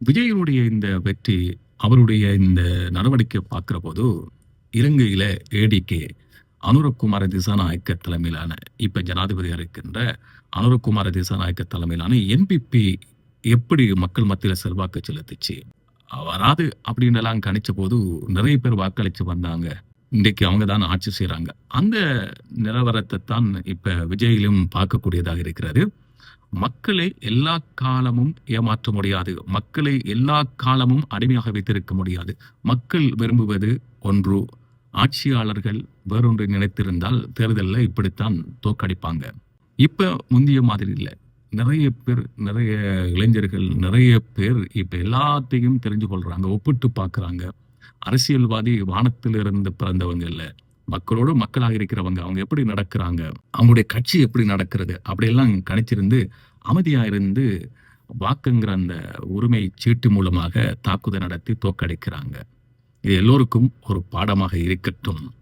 விஜயனுடைய இந்த வெற்றி, அவருடைய இந்த நடவடிக்கை பார்க்கிற போது, இலங்கையில ஏடிகே அனுரகுமார திசாநாயக்க தலைமையிலான, இப்ப ஜனாதிபதியா இருக்கின்ற அனுரகுமார திசாநாயக்க தலைமையிலான என்பிபி எப்படி மக்கள் மத்தியில செல்வாக்கு செலுத்துச்சு? வராது அப்படின்னுலாம் கணிச்சபோது, நிறைய பேர் வாக்களிச்சு வந்தாங்க. இன்றைக்கு அவங்க தான் ஆட்சி செய்றாங்க. அந்த நிலவரத்த தான் இப்ப விஜயிலும் பார்க்கக்கூடியதாக இருக்கிறது. மக்களை எல்லா காலமும் ஏமாற்ற முடியாது. மக்களை எல்லா காலமும் அடிமையாக வைத்திருக்க முடியாது. மக்கள் விரும்புவது ஒன்று. ஆட்சியாளர்கள் வேறொன்று நினைத்திருந்தால் தேர்தல்ல இப்படித்தான் தோற்கடிப்பாங்க. இப்ப முந்திய மாதிரி இல்ல. நிறைய பேர், நிறைய இளைஞர்கள், நிறைய பேர் இப்ப எல்லாத்தையும் தெரிஞ்சு கொள்றாங்க. ஒப்பிட்டு பார்க்குறாங்க. அரசியல்வாதி வானத்திலிருந்து பிறந்தவங்க இல்ல. மக்களோடு மக்களாக இருக்கிறவங்க. அவங்க எப்படி நடக்கிறாங்க? அவங்களுடைய கட்சி எப்படி நடக்கிறது? அப்படியெல்லாம் கணிச்சிருந்து, அமைதியா இருந்து வாக்குங்கிற அந்த உரிமை சீட்டு மூலமாக தாக்குதல் நடத்தி தோற்கடிக்கிறாங்க. இது எல்லோருக்கும் ஒரு பாடமாக இருக்கட்டும்.